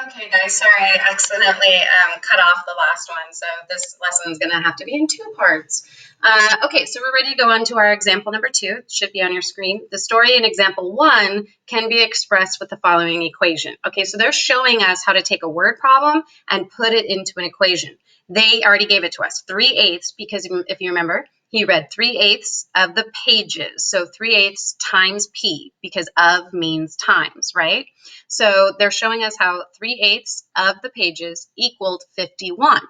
Okay, guys, sorry I accidentally cut off the last one, so this lesson is going to have to be in two parts. Okay, so we're ready to go on to our example number 2. It should be on your screen. The story in example 1 can be expressed with the following equation. Okay, so they're showing us how to take a word problem and put it into an equation. They already gave it to us, 3/8, because if you remember, he read 3/8 of the pages. So 3/8 times P, because of means times, right? So they're showing us how 3/8 of the pages equaled 51.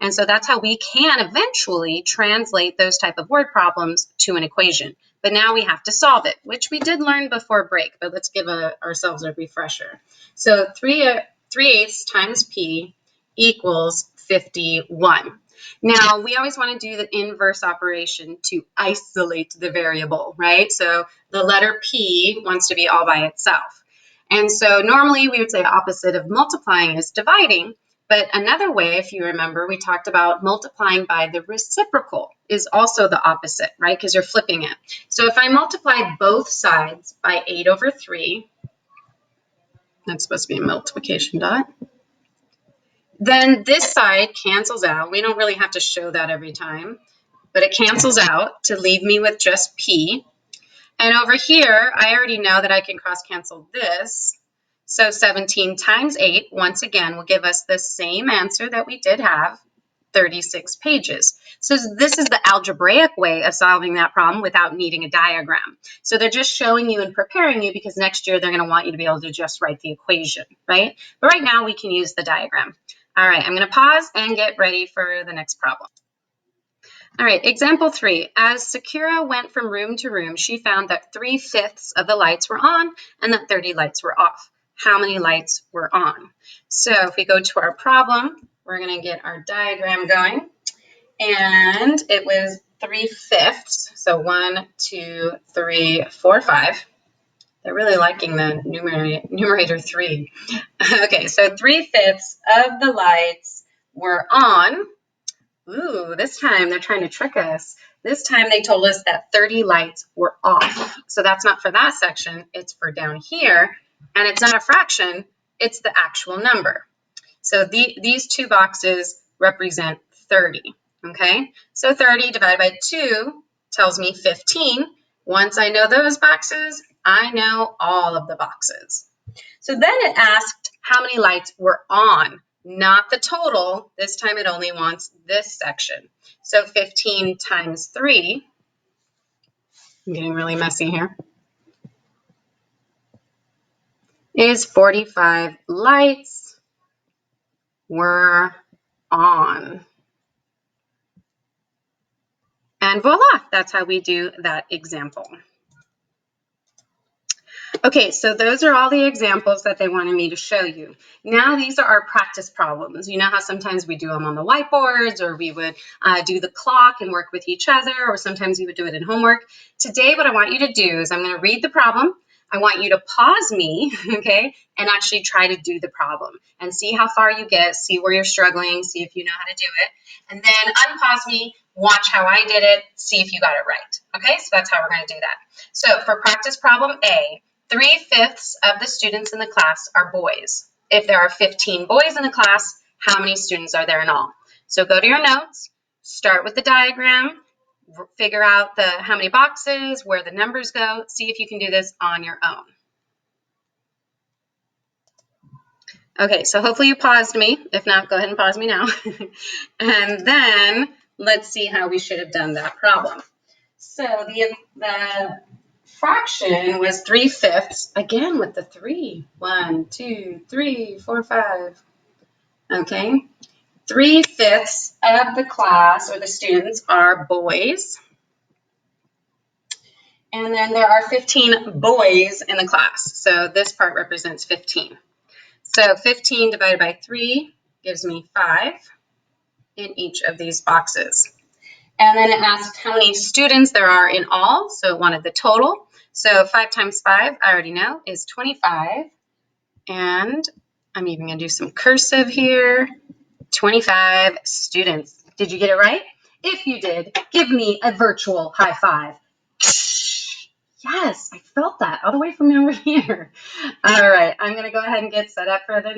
And so that's how we can eventually translate those type of word problems to an equation. But now we have to solve it, which we did learn before break, but let's give ourselves a refresher. So 3/8 times P equals 51. Now, we always want to do the inverse operation to isolate the variable, right? So the letter P wants to be all by itself. And so normally we would say opposite of multiplying is dividing. But another way, if you remember, we talked about multiplying by the reciprocal is also the opposite, right? Because you're flipping it. So if I multiply both sides by 8/3, that's supposed to be a multiplication dot, then this side cancels out. We don't really have to show that every time, but it cancels out to leave me with just P. And over here, I already know that I can cross cancel this. So 17 times 8, once again, will give us the same answer that we did have, 36 pages. So this is the algebraic way of solving that problem without needing a diagram. So they're just showing you and preparing you because next year they're going to want you to be able to just write the equation, right? But right now we can use the diagram. All right, I'm going to pause and get ready for the next problem. All right, example 3. As Sakura went from room to room, she found that 3/5 of the lights were on and that 30 lights were off. How many lights were on? So if we go to our problem, we're going to get our diagram going. And it was 3/5. So 1, 2, 3, 4, 5. They're really liking the numerator 3. Okay, so 3/5 of the lights were on. Ooh, this time they're trying to trick us. This time they told us that 30 lights were off. So that's not for that section, it's for down here. And it's not a fraction, it's the actual number. So these two boxes represent 30, okay? So 30 divided by 2 tells me 15. Once I know those boxes, I know all of the boxes. So then it asked how many lights were on, not the total. This time it only wants this section. So 15 times 3, I'm getting really messy here, is 45 lights were on. And voila, that's how we do that example. Okay, so those are all the examples that they wanted me to show you. Now these are our practice problems. You know how sometimes we do them on the whiteboards, or we would do the clock and work with each other, or sometimes we would do it in homework. Today what I want you to do is I'm going to read the problem. I want you to pause me, okay, and actually try to do the problem and see how far you get, see where you're struggling, see if you know how to do it, and then unpause me, watch how I did it, see if you got it right, okay? So that's how we're going to do that. So for practice problem A, 3/5 of the students in the class are boys. If there are 15 boys in the class, how many students are there in all? So go to your notes, start with the diagram, figure out how many boxes, where the numbers go, see if you can do this on your own. Okay, so hopefully you paused me. If not, go ahead and pause me now. And then let's see how we should have done that problem. So the fraction was 3/5, again with the 3. 1, 2, 3, 4, 5. Okay, 3/5 of the class or the students are boys. And then there are 15 boys in the class. So this part represents 15. So 15 divided by 3 gives me 5 in each of these boxes. And then it asked how many students there are in all. So it wanted the total. So 5 times 5, I already know, is 25. And I'm even going to do some cursive here. 25 students. Did you get it right? If you did, give me a virtual high five. Yes, I felt that all the way from over here. All right, I'm going to go ahead and get set up for the